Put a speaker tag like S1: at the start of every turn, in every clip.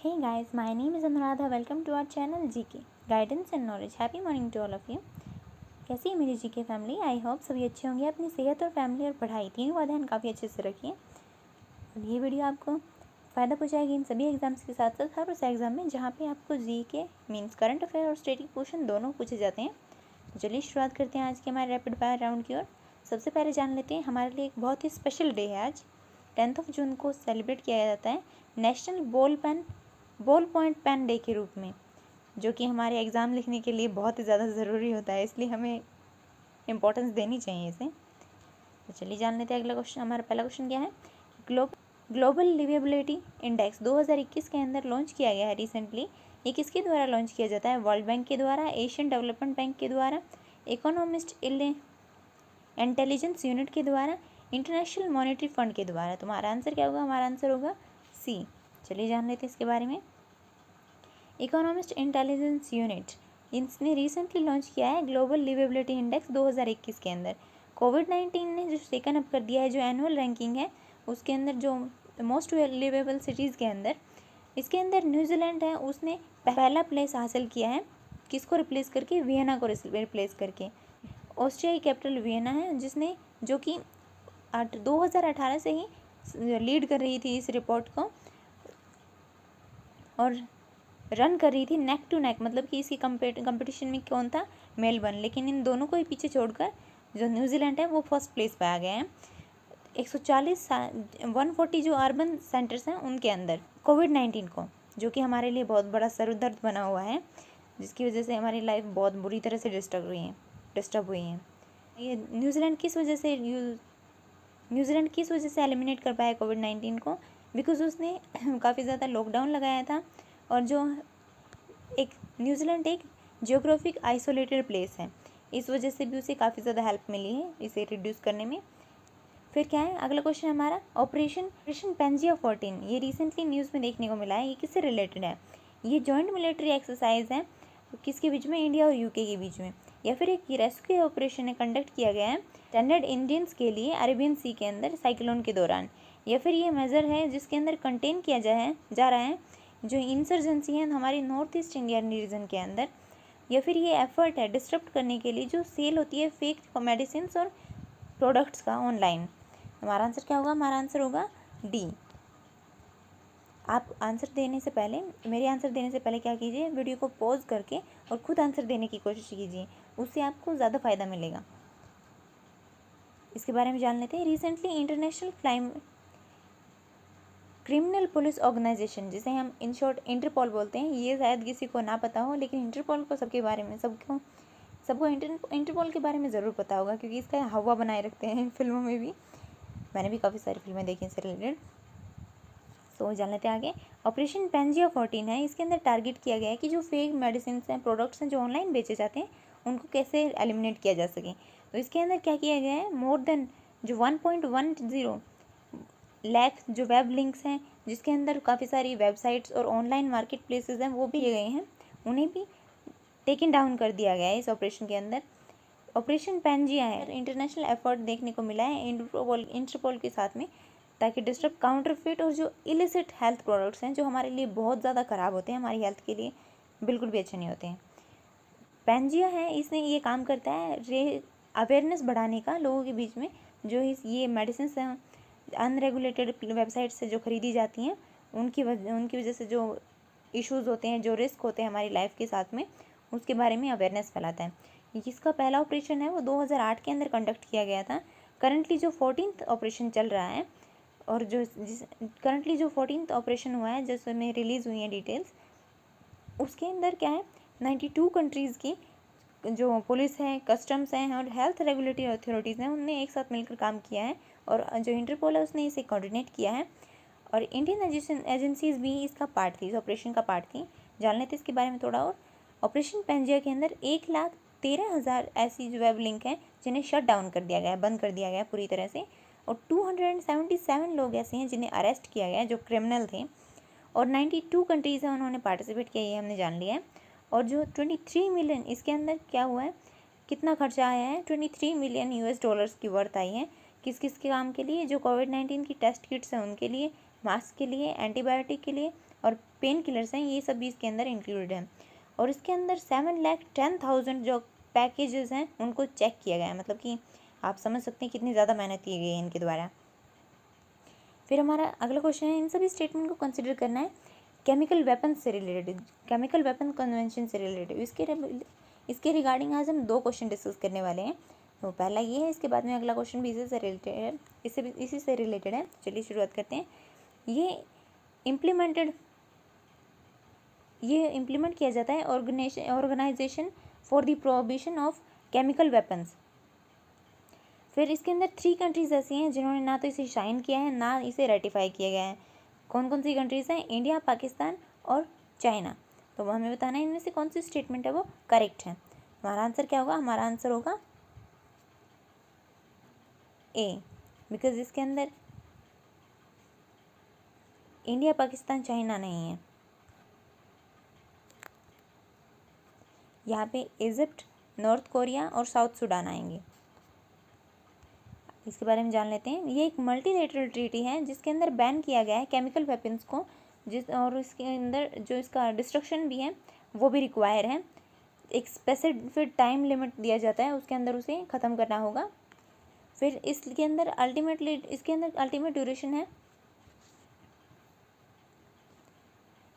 S1: Hey guys, my name is Anuradha. Welcome to our channel GK Guidance and Knowledge. Happy morning to all of you. कैसी है मेरी GK family? I hope सभी अच्छे होंगे। अपनी सेहत और फैमिली और पढ़ाई तीनों का ध्यान काफ़ी अच्छे से रखिए। और ये वीडियो आपको फ़ायदा पहुँचाएगी इन सभी एग्जाम्स के साथ साथ हर उस एग्ज़ाम में जहाँ पे आपको GK मीन्स करंट अफेयर और स्टैटिक क्वेश्चन दोनों पूछे जाते हैं। तो चलिए शुरुआत करते हैं आज के हमारे रैपिड फायर राउंड की ओर। सबसे पहले जान लेते हैं हमारे लिए एक बहुत ही स्पेशल डे है आज। 10 जून को सेलिब्रेट किया जाता है national ball point pen day के रूप में, जो कि हमारे एग्ज़ाम लिखने के लिए बहुत ही ज़्यादा ज़रूरी होता है, इसलिए हमें इम्पोर्टेंस देनी चाहिए इसे। तो चलिए जान लेते हैं अगला क्वेश्चन। हमारा पहला क्वेश्चन क्या है? ग्लोबल लिवेबिलिटी इंडेक्स 2021 के अंदर लॉन्च किया गया है रिसेंटली। ये किसके द्वारा लॉन्च किया जाता है? वर्ल्ड बैंक के द्वारा, एशियन डेवलपमेंट बैंक के द्वारा, इकोनॉमिस्ट इंटेलिजेंस यूनिट के द्वारा, इंटरनेशनल मॉनेटरी फंड के द्वारा। तो हमारा आंसर क्या होगा? हमारा आंसर होगा सी। चलिए जान लेते हैं इसके बारे में। इकोनॉमिस्ट इंटेलिजेंस यूनिट इसने रिसेंटली लॉन्च किया है ग्लोबल लिवेबिलिटी इंडेक्स 2021 के अंदर। कोविड-19 ने जो सेकंड अप कर दिया है, जो एनुअल रैंकिंग है उसके अंदर, जो मोस्ट लिवेबल सिटीज़ के अंदर, इसके अंदर न्यूजीलैंड है, उसने पहला प्लेस हासिल किया है। किसको रिप्लेस करके? वियना को रिप्लेस करके। ऑस्ट्रिया की कैपिटल वियना है, जिसने जो कि 2018 से ही लीड कर रही थी इस रिपोर्ट को और रन कर रही थी नेक टू नेक, मतलब कि इसकी कंपटीशन में कौन था? मेलबर्न। लेकिन इन दोनों को ही पीछे छोड़कर जो न्यूजीलैंड है वो फर्स्ट प्लेस पे आ गया है। 140 जो अर्बन सेंटर्स हैं उनके अंदर कोविड-19 को, जो कि हमारे लिए बहुत बड़ा सरदर्द बना हुआ है, जिसकी वजह से हमारी लाइफ बहुत बुरी तरह से डिस्टर्ब हुई है। ये न्यूजीलैंड किस वजह से एलिमिनेट कर पाया कोविड-19 को? बिकॉज उसने काफ़ी ज़्यादा लॉकडाउन लगाया था, और जो न्यूजीलैंड एक जियोग्राफिक आइसोलेटेड प्लेस है, इस वजह से भी उसे काफ़ी ज़्यादा हेल्प मिली है इसे रिड्यूस करने में। फिर क्या है अगला क्वेश्चन हमारा? ऑपरेशन पेंजिया 14, ये रिसेंटली न्यूज़ में देखने को मिला है। ये किससे रिलेटेड है? ये जॉइंट मिलिट्री एक्सरसाइज है, किसके बीच में? इंडिया और यूके के बीच में। या फिर एक रेस्क्यू ऑपरेशन है, कंडक्ट किया गया है स्टैंडर्ड इंडियंस के लिए अरेबियन सी के अंदर साइक्लोन के दौरान। या फिर ये मेजर है जिसके अंदर कंटेन किया जा रहा है जो इंसर्जेंसी है हमारी नॉर्थ ईस्ट इंडियन रीजन के अंदर। या फिर ये एफर्ट है डिस्टर्ब करने के लिए जो सेल होती है फेक मेडिसिन और प्रोडक्ट्स का ऑनलाइन। हमारा आंसर क्या होगा? हमारा आंसर होगा डी। आप मेरे आंसर देने से पहले क्या कीजिए? वीडियो को पॉज करके और खुद आंसर देने की कोशिश कीजिए, उससे आपको ज़्यादा फ़ायदा मिलेगा। इसके बारे में जान लेते हैं। Recently international criminal police organisation, जिसे हम इन शॉर्ट इंटरपोल बोलते हैं, ये शायद किसी को ना पता हो, लेकिन इंटरपोल को सबको इंटरपोल के बारे में ज़रूर पता होगा, क्योंकि इसका हवा बनाए रखते हैं फिल्मों में भी। मैंने भी काफ़ी सारी फिल्में देखी इससे रिलेटेड। तो जान लेते हैं आगे। ऑपरेशन पेंजिया 14 है, इसके अंदर टारगेट किया गया है कि जो फेक मेडिसिन हैं, प्रोडक्ट्स हैं जो ऑनलाइन बेचे जाते हैं, उनको कैसे एलिमिनेट किया जा सके। तो इसके अंदर क्या किया गया है? मोर देन जो 1.10 लाख जो वेब लिंक्स हैं, जिसके अंदर काफ़ी सारी वेबसाइट्स और ऑनलाइन मार्केट प्लेसेस हैं, वो भी किए गए हैं, उन्हें भी टेकन डाउन कर दिया गया है इस ऑपरेशन के अंदर। ऑपरेशन पेंजिया है, इंटरनेशनल एफर्ट देखने को मिला है इंटरपोल के साथ में, ताकि डिस्टर्ब काउंटरफिट और जो इलिसिट हेल्थ प्रोडक्ट्स हैं जो हमारे लिए बहुत ज़्यादा ख़राब होते हैं, हमारी हेल्थ के लिए बिल्कुल भी अच्छे नहीं होते हैं। पेंजिया है, इसने ये काम करता है अवेयरनेस बढ़ाने का लोगों के बीच में, जो ये मेडिसिन हैं अनरेगुलेटेड वेबसाइट से जो खरीदी जाती हैं, उनकी वजह से जो इश्यूज़ होते हैं, जो रिस्क होते हैं हमारी लाइफ के साथ में, उसके बारे में अवेयरनेस फैलाता है। इसका पहला ऑपरेशन है वो 2008 के अंदर कंडक्ट किया गया था। करंटली जो 14th ऑपरेशन चल रहा है, और करंटली जो 14th ऑपरेशन हुआ है, जिसमें रिलीज़ हुई हैं डिटेल्स, उसके अंदर क्या है? 92 कंट्रीज़ की जो पुलिस है, कस्टम्स हैं और हेल्थ रेगुलेटरी अथॉरिटीज़ हैं, उनने एक साथ मिलकर काम किया है, और जो इंटरपोल है उसने इसे कोऑर्डिनेट किया है, और इंडियन एजेंसीज भी इसका पार्ट थी, इस ऑपरेशन का पार्ट थी। जान लेते इसके बारे में थोड़ा और। ऑपरेशन पेंजिया के अंदर 1,13,000 ऐसी जो वेब लिंक हैं जिन्हें शट डाउन कर दिया गया है, बंद कर दिया गया है पूरी तरह से, और 277 लोग ऐसे हैं जिन्हें अरेस्ट किया गया है जो क्रिमिनल थे, और 92 कंट्रीज़ हैं उन्होंने पार्टिसिपेट किया, ये हमने जान लिया है। और जो 23 मिलियन इसके अंदर क्या हुआ है, कितना खर्चा आया है? 23 मिलियन US की वर्थ आई है। किस किस के काम के लिए? जो कोविड-19 की टेस्ट किट्स हैं उनके लिए, मास्क के लिए, एंटीबायोटिक के लिए, और पेन किलर्स हैं, ये सब भी इसके अंदर इंक्लूडेड है। और इसके अंदर 7,10,000 जो पैकेजेस हैं उनको चेक किया गया है, मतलब कि आप समझ सकते हैं कितनी ज़्यादा मेहनत की गई है इनके द्वारा। फिर हमारा अगला क्वेश्चन है, इन सभी स्टेटमेंट को कंसिडर करना है केमिकल वेपन से रिलेटेड, केमिकल वेपन कन्वेंशन से रिलेटेड। इसके रिगार्डिंग आज हम 2 क्वेश्चन डिस्कस करने वाले हैं। तो पहला ये है, इसके बाद में अगला क्वेश्चन भी इसी से रिलेटेड है, इसी से रिलेटेड है। चलिए शुरुआत करते हैं। ये इम्प्लीमेंट किया जाता है organisation for the prohibition of chemical weapons. फिर इसके अंदर 3 कंट्रीज़ ऐसी हैं जिन्होंने ना तो इसे साइन किया है ना इसे रेटिफाई किया गया है। कौन कौन सी कंट्रीज़ हैं? इंडिया, पाकिस्तान और चाइना। तो वो हमें बताना है इनमें से कौन सी स्टेटमेंट है वो करेक्ट है। हमारा आंसर क्या होगा? हमारा आंसर होगा ए, बिकॉज इसके अंदर इंडिया, पाकिस्तान, चाइना नहीं है। यहाँ पे इजिप्ट, नॉर्थ कोरिया और साउथ सूडान आएंगे। इसके बारे में जान लेते हैं। ये एक मल्टीलेटरल ट्रीटी है जिसके अंदर बैन किया गया है केमिकल वेपन्स को, और इसके अंदर जो इसका डिस्ट्रक्शन भी है वो भी रिक्वायर है। एक स्पेसिफिक टाइम लिमिट दिया जाता है, उसके अंदर उसे ख़त्म करना होगा। फिर इसके अंदर अल्टीमेट ड्यूरेशन है,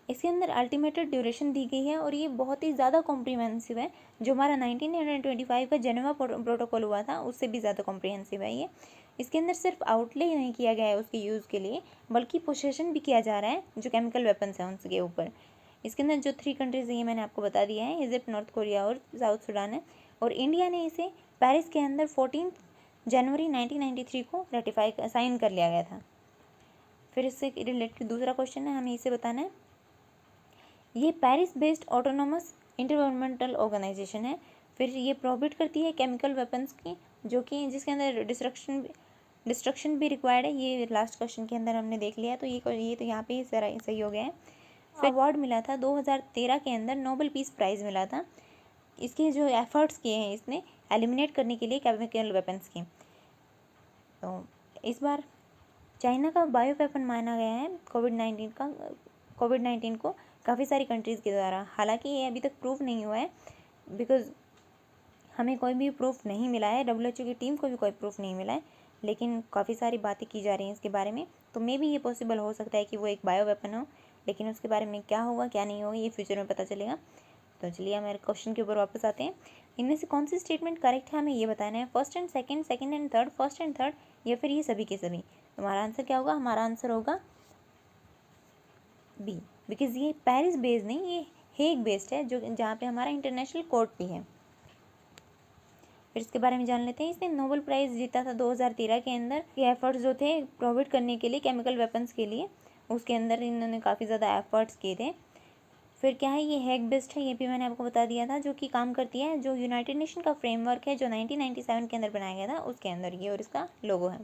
S1: इसके अंदर अल्टीमेटेड ड्यूरेशन दी गई है और ये बहुत ही ज़्यादा कॉम्प्रिहेंसिव है। जो हमारा 1925 का जेनेवा प्रोटोकॉल हुआ था उससे भी ज़्यादा कॉम्प्रिहेंसिव है ये। इसके अंदर सिर्फ आउटले नहीं किया गया है उसके यूज़ के लिए, बल्कि पोसेशन भी किया जा रहा है जो केमिकल वेपन्स हैं उनके ऊपर। इसके अंदर जो 3 कंट्रीज़ हैं ये मैंने आपको बता दिया है, इजिप्ट, नॉर्थ कोरिया और साउथ सूडान है। और इंडिया ने इसे पेरिस के अंदर 14 जनवरी 1993 को साइन कर लिया गया था। फिर इससे रिलेटेड दूसरा क्वेश्चन है, हमें इसे बताना है। ये Paris based autonomous intergovernmental organisation है। फिर ये प्रोहिबिट करती है केमिकल वेपन्स की, जो कि जिसके अंदर डिस्ट्रक्शन भी रिक्वायर्ड है। ये लास्ट क्वेश्चन के अंदर हमने देख लिया, तो ये तो यहाँ पे सही हो गया है। फिर अवार्ड मिला था 2013 के अंदर, नोबेल पीस प्राइज़ मिला था। इसके जो एफर्ट्स किए हैं इसने एलिमिनेट करने के लिए केमिकल वेपन्स की। तो इस बार चाइना का बायो वेपन माना गया है कोविड-19 को काफ़ी सारी कंट्रीज़ के द्वारा। हालांकि ये अभी तक प्रूफ नहीं हुआ है, बिकॉज हमें कोई भी प्रूफ नहीं मिला है, WHO की टीम को भी कोई प्रूफ नहीं मिला है, लेकिन काफ़ी सारी बातें की जा रही हैं इसके बारे में। तो मे भी ये पॉसिबल हो सकता है कि वो एक बायो वेपन हो, लेकिन उसके बारे में क्या होगा क्या नहीं होगा ये फ्यूचर में पता चलेगा। तो चलिए हमारे क्वेश्चन के ऊपर वापस आते हैं। इनमें से कौन सी स्टेटमेंट करेक्ट है हमें ये बताना है। First and third, first and third, या फिर ये सभी के सभी। तो हमारा आंसर क्या होगा? हमारा आंसर होगा बी, बिकॉज ये पेरिस बेस्ड नहीं, ये हेग बेस्ड है, जो जहाँ पे हमारा इंटरनेशनल कोर्ट भी है। फिर इसके बारे में जान लेते हैं। इसने नोबेल प्राइज़ जीता था 2013 के अंदर। ये एफर्ट्स जो थे प्रोहिबिट करने के लिए केमिकल वेपन्स के लिए, उसके अंदर इन्होंने काफ़ी ज़्यादा एफर्ट्स किए थे। फिर क्या है, ये हेग बेस्ड है, ये भी मैंने आपको बता दिया था, जो कि काम करती है जो यूनाइटेड नेशन का फ्रेमवर्क है जो 1997 के अंदर बनाया गया था, उसके अंदर ये, और इसका लोगो है।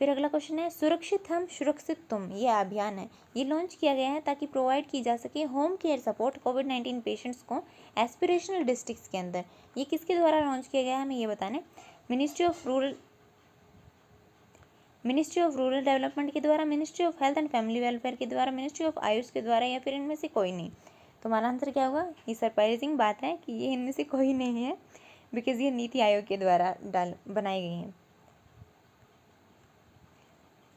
S1: फिर अगला क्वेश्चन है, सुरक्षित हम सुरक्षित तुम, ये अभियान है, ये लॉन्च किया गया है ताकि प्रोवाइड की जा सके होम केयर सपोर्ट कोविड-19 पेशेंट्स को एस्पिरेशनल डिस्ट्रिक्ट्स के अंदर। ये किसके द्वारा लॉन्च किया गया है हमें ये बताना है। मिनिस्ट्री ऑफ रूरल डेवलपमेंट के द्वारा, ministry of health and family welfare के द्वारा, मिनिस्ट्री ऑफ आयुष के द्वारा, या फिर इनमें से कोई नहीं। तो हमारा आंसर क्या होगा? ये सरप्राइजिंग बात है कि ये इनमें से कोई नहीं है, बिकॉज ये नीति आयोग के द्वारा बनाई गई हैं।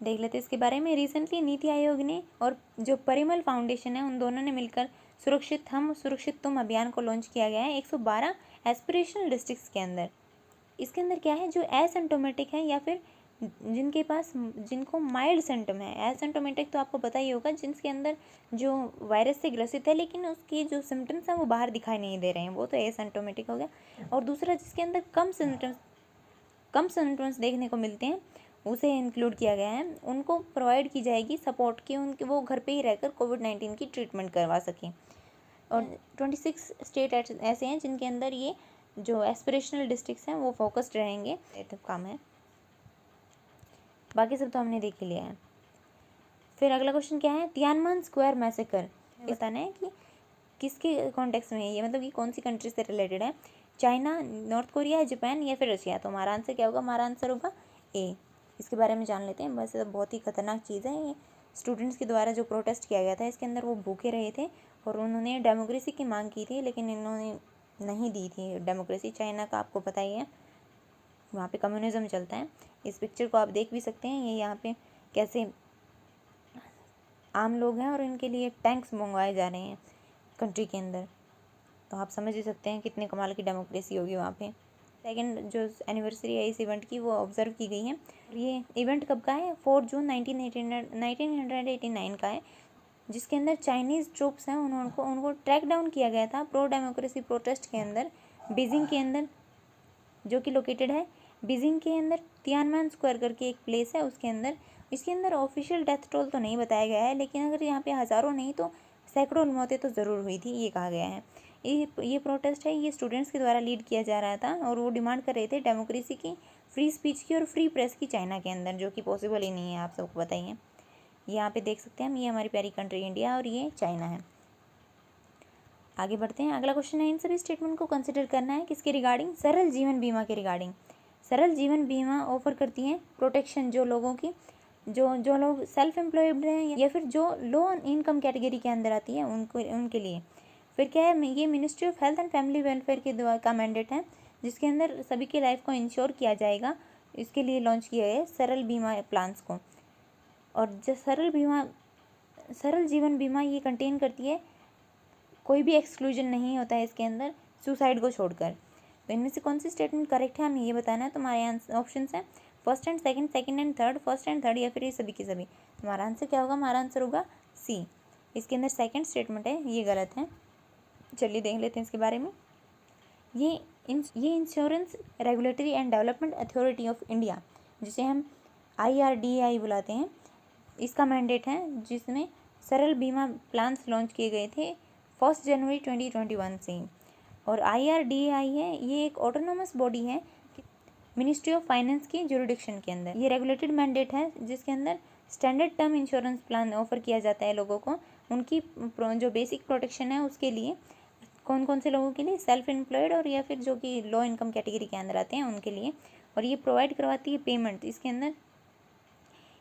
S1: देख लेते इसके बारे में। रिसेंटली नीति आयोग ने और जो परिमल फाउंडेशन है उन दोनों ने मिलकर सुरक्षित हम सुरक्षित तुम अभियान को लॉन्च किया गया है 112 एस्पिरेशनल डिस्ट्रिक्ट्स के अंदर। इसके अंदर क्या है, जो एसिम्टोमेटिक है या फिर जिनको माइल्ड सिम्टम है। एसिम्टोमेटिक तो आपको पता ही होगा, जिनके अंदर जो वायरस से ग्रसित है लेकिन उसके जो सिम्टम्स हैं वो बाहर दिखाई नहीं दे रहे हैं, वो तो एसिम्टोमेटिक हो गया। और दूसरा जिसके अंदर कम सिम्टम्स देखने को मिलते हैं उसे इंक्लूड किया गया है। उनको प्रोवाइड की जाएगी सपोर्ट की, उनके वो घर पे ही रहकर कोविड-19 की ट्रीटमेंट करवा सकें। और 26 स्टेट ऐसे हैं जिनके अंदर ये जो एस्पिरेशनल डिस्ट्रिक्ट्स हैं वो फोकस्ड रहेंगे। काम है, बाकी सब तो हमने देख ही लिया है। फिर अगला क्वेश्चन क्या है, तियानमन स्क्वायर मैसेकर, बताना है कि किसके कॉन्टेक्स्ट में है ये, मतलब कि कौन सी कंट्री से रिलेटेड है। चाइना, नॉर्थ कोरिया, जापान या फिर रशिया। तो हमारा आंसर क्या होगा? हमारा आंसर होगा ए। इसके बारे में जान लेते हैं। वैसे तो बहुत ही खतरनाक चीज़ है ये, स्टूडेंट्स के द्वारा जो प्रोटेस्ट किया गया था इसके अंदर वो भूखे रहे थे और उन्होंने डेमोक्रेसी की मांग की थी, लेकिन इन्होंने नहीं दी थी डेमोक्रेसी। चाइना का आपको पता ही है, वहाँ पे कम्युनिज्म चलता है। इस पिक्चर को आप देख भी सकते हैं, ये यहाँ पे कैसे आम लोग हैं और इनके लिए टैंक्स मंगवाए जा रहे हैं कंट्री के अंदर, तो आप समझ ही सकते हैं कितने कमाल की डेमोक्रेसी होगी वहाँ पे। सेकेंड जो एनिवर्सरी है इस इवेंट की वो ऑब्जर्व की गई है। ये इवेंट कब का है? 4 जून 1989 का है, जिसके अंदर चाइनीज़ ट्रूप्स हैं उनको ट्रैक डाउन किया गया था प्रो डेमोक्रेसी प्रोटेस्ट के अंदर बीजिंग के अंदर, जो कि लोकेटेड है बीजिंग के अंदर तियानमेन स्क्वायर करके एक प्लेस है उसके अंदर। इसके अंदर ऑफिशियल डेथ टोल तो नहीं बताया गया है, लेकिन अगर यहाँ पे हज़ारों नहीं तो सैकड़ों मौतें तो ज़रूर हुई थी, ये कहा गया है। ये प्रोटेस्ट है, ये स्टूडेंट्स के द्वारा लीड किया जा रहा था और वो डिमांड कर रहे थे डेमोक्रेसी की, फ्री स्पीच की और फ्री प्रेस की चाइना के अंदर, जो कि पॉसिबल ही नहीं है, आप सबको पता ही है। यहाँ पे देख सकते हैं हम, ये हमारी प्यारी कंट्री इंडिया और ये चाइना है। आगे बढ़ते हैं। अगला क्वेश्चन है, इन सभी स्टेटमेंट को कंसिडर करना है किसके रिगार्डिंग? सरल जीवन बीमा के रिगार्डिंग। सरल जीवन बीमा ऑफर करती है प्रोटेक्शन जो लोगों की जो लोग सेल्फ एम्प्लॉयड हैं या फिर जो लो इनकम कैटेगरी के अंदर आती है उनके लिए। फिर क्या है, ये ministry of health and family welfare के द्वारा का मैंडेट है, जिसके अंदर सभी की लाइफ को इंश्योर किया जाएगा। इसके लिए लॉन्च किया है सरल बीमा प्लान्स को। और जो सरल जीवन बीमा ये कंटेन करती है, कोई भी एक्सक्लूजन नहीं होता है इसके अंदर सुसाइड को छोड़कर। तो इनमें से कौन सी स्टेटमेंट करेक्ट है हमें ये बताना है। तो हमारे आंसर ऑप्शन है first and second, second and third, first and third, या फिर ये सभी के सभी। तो हमारा आंसर क्या होगा? हमारा आंसर होगा सी। इसके अंदर सेकंड स्टेटमेंट है, ये गलत है। चलिए देख लेते हैं इसके बारे में। ये insurance regulatory and development authority of India, जिसे हम IRDAI बुलाते हैं, इसका मैंडेट है, जिसमें सरल बीमा प्लान्स लॉन्च किए गए थे 1 जनवरी 2021 से। और IRDAI है, ये एक ऑटोनोमस बॉडी है मिनिस्ट्री ऑफ फाइनेंस की जुरिडिक्शन के अंदर। ये रेगुलेटेड मैंडेट है, जिसके अंदर standard term insurance plan offer किया जाता है लोगों को, उनकी जो बेसिक प्रोटेक्शन है उसके लिए। कौन कौन से लोगों के लिए? सेल्फ एम्प्लॉयड और या फिर जो कि लो इनकम कैटेगरी के अंदर आते हैं उनके लिए। और ये प्रोवाइड करवाती है पेमेंट, इसके अंदर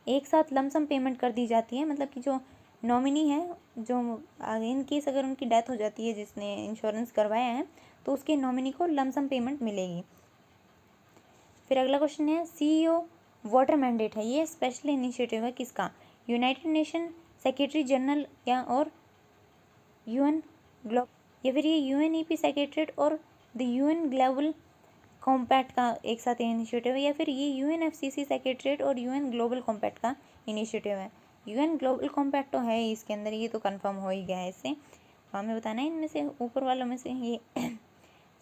S1: एक साथ लमसम पेमेंट कर दी जाती है, मतलब कि जो नॉमिनी है, जो इन केस अगर उनकी डेथ हो जाती है जिसने इंश्योरेंस करवाया है, तो उसके नॉमिनी को लमसम पेमेंट मिलेगी। फिर अगला क्वेश्चन है, CEO वाटर मैंडेट है, ये स्पेशल इनिशिएटिव है किसका? यूनाइटेड नेशन सेक्रेटरी जनरल या और UN ग्लोब, या फिर ये UNEP सेक्रेटरीट और द UN ग्लोबल कॉम्पैक्ट का एक साथ इनिशिएटिव है, या फिर ये UNFCCC सेक्रेटरीट और UN ग्लोबल कॉम्पैक्ट का इनिशिएटिव है। UN ग्लोबल कॉम्पैक्ट तो है इसके अंदर, ये तो कंफर्म हो ही गया है इससे। तो हमें बताना है इनमें से ऊपर वालों में से ये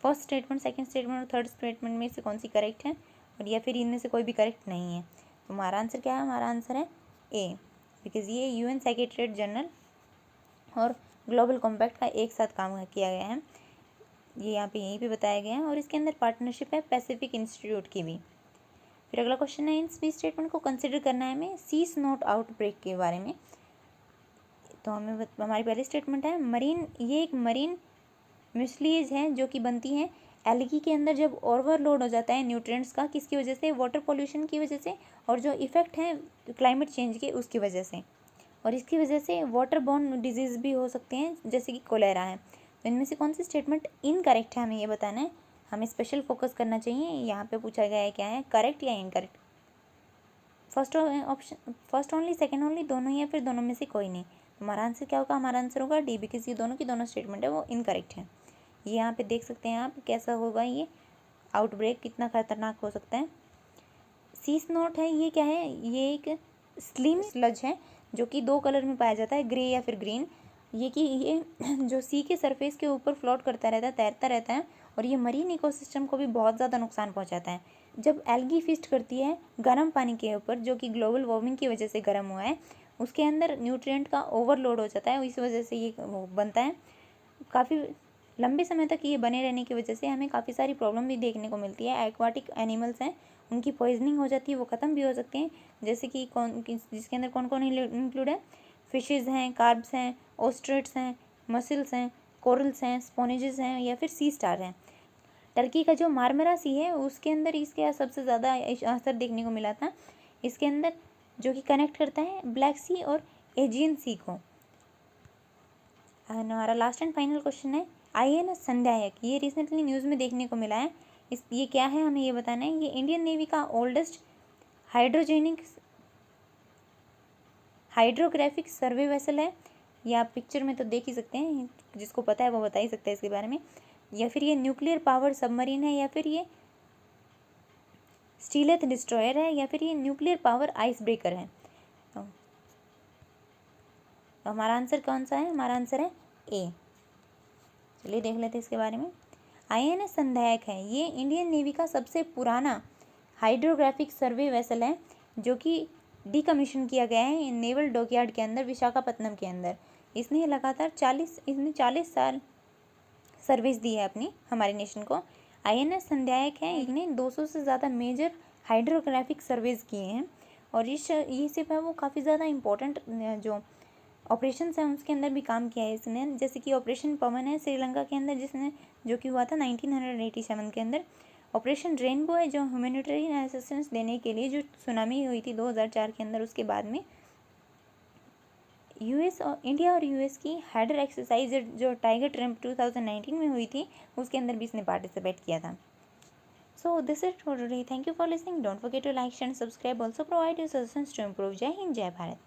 S1: फर्स्ट स्टेटमेंट, सेकंड स्टेटमेंट और थर्ड स्टेटमेंट में से कौन सी करेक्ट है, और या फिर इनमें से कोई भी करेक्ट नहीं है। तो हमारा आंसर क्या है? हमारा आंसर है ए, बिकॉज ये UN सेक्रेटरीट जनरल और ग्लोबल कॉम्पैक्ट का एक साथ काम किया गया है, ये यहाँ पे यहीं पे बताया गया है। और इसके अंदर पार्टनरशिप है पैसिफिक इंस्टीट्यूट की भी। फिर अगला क्वेश्चन है, इन सभी स्टेटमेंट को कंसिडर करना है हमें सीस नोट आउटब्रेक के बारे में। तो हमारी पहली स्टेटमेंट है मरीन, ये एक मरीन म्यूस्लीज है जो कि बनती है एल्गी के अंदर जब ओवरलोड हो जाता है न्यूट्रिएंट्स का, किसकी वजह से? वाटर पोल्यूशन की वजह से, और जो इफ़ेक्ट है क्लाइमेट चेंज के उसकी वजह से। और इसकी वजह से वाटर बॉर्न डिजीज़ भी हो सकते हैं, जैसे कि कोलेरा है। तो इनमें से कौन सी स्टेटमेंट इनकरेक्ट है हमें ये बताना है। हमें स्पेशल फोकस करना चाहिए, यहाँ पे पूछा गया है क्या है, करेक्ट या incorrect. First option, first only, second only, दोनों ही, या फिर दोनों में से कोई नहीं। हमारा आंसर क्या होगा? हमारा आंसर होगा डी, बिकॉज ये दोनों की दोनों स्टेटमेंट है वो इनकरेक्ट है। ये यहाँ पे देख सकते हैं आप कैसा होगा ये आउटब्रेक, कितना खतरनाक हो सकता है। सीस नोट है, ये क्या है? ये एक स्लिम स्लज है जो कि 2 कलर में पाया जाता है, ग्रे या फिर ग्रीन। ये कि ये जो सी के सरफेस के ऊपर फ्लोट करता रहता है, तैरता रहता है, और ये मरीन इकोसिस्टम को भी बहुत ज़्यादा नुकसान पहुंचाता है। जब एल्गी फीस्ट करती है गर्म पानी के ऊपर, जो कि ग्लोबल वार्मिंग की वजह से गर्म हुआ है, उसके अंदर न्यूट्रिएंट का ओवरलोड हो जाता है, इस वजह से ये बनता है। काफ़ी लंबे समय तक ये बने रहने की वजह से हमें काफ़ी सारी प्रॉब्लम भी देखने को मिलती है। एक्वाटिक एनिमल्स हैं, उनकी पॉइजनिंग हो जाती है, वो ख़त्म भी हो सकते हैं, जैसे कि जिसके अंदर कौन कौन इंक्लूड है? फिशेज़ हैं, कार्ब्स हैं, ऑस्ट्रेट्स हैं, मसल्स हैं, कोरल्स हैं, स्पोनेजेस हैं, या फिर सी स्टार हैं। टर्की का जो मार्मरा सी है उसके अंदर इसके सबसे ज़्यादा असर देखने को मिला था। इसके अंदर जो कि कनेक्ट करता है ब्लैक सी और एजियन सी को। हमारा लास्ट एंड फाइनल क्वेश्चन है INS संध्यायक, ये रिसेंटली न्यूज़ में देखने को मिला है। ये क्या है हमें ये बताना है। ये इंडियन नेवी का ओल्डेस्ट हाइड्रोग्राफिक सर्वे वेसल है। ये आप पिक्चर में तो देख ही सकते हैं, जिसको पता है वो बता ही सकता है इसके बारे में। या फिर ये न्यूक्लियर पावर्ड सबमरीन है, या फिर ये स्टीलेथ डिस्ट्रॉयर है, या फिर ये न्यूक्लियर पावर आइस ब्रेकर है। तो हमारा आंसर कौन सा है? हमारा आंसर है ए। चलिए देख लेते हैं इसके बारे में। INS संध्यायक है, ये इंडियन नेवी का सबसे पुराना हाइड्रोग्राफिक सर्वे वेसल है, जो कि डीकमीशन किया गया है नेवल डॉकयार्ड के अंदर, विशाखापत्तनम के अंदर। इसने लगातार 40 साल सर्विस दी है अपनी हमारे नेशन को। INS संध्यायक है, इन्हें 200 से ज़्यादा मेजर हाइड्रोग्राफिक सर्वेज किए हैं, और ये सिर्फ है वो काफ़ी ज़्यादा इंपॉर्टेंट जो ऑपरेशंस हैं उसके अंदर भी काम किया है इसने। जैसे कि ऑपरेशन पवन है श्रीलंका के अंदर, जिसने जो कि हुआ था 1987 के अंदर। ऑपरेशन रेनबो है, जो ह्यूमैनिटेरियन असिस्टेंस देने के लिए जो सुनामी हुई थी 2004 के अंदर, उसके बाद में इंडिया और US की हाइडर एक्सरसाइज जो टाइगर ट्रम्प 2019 में हुई थी, उसके अंदर भी इसने पार्टिसिपेट किया था। So this is for today. Thank you for listening. Don't forget to like, share, subscribe. Also provide your suggestions to improve. Jai Hind, जय भारत।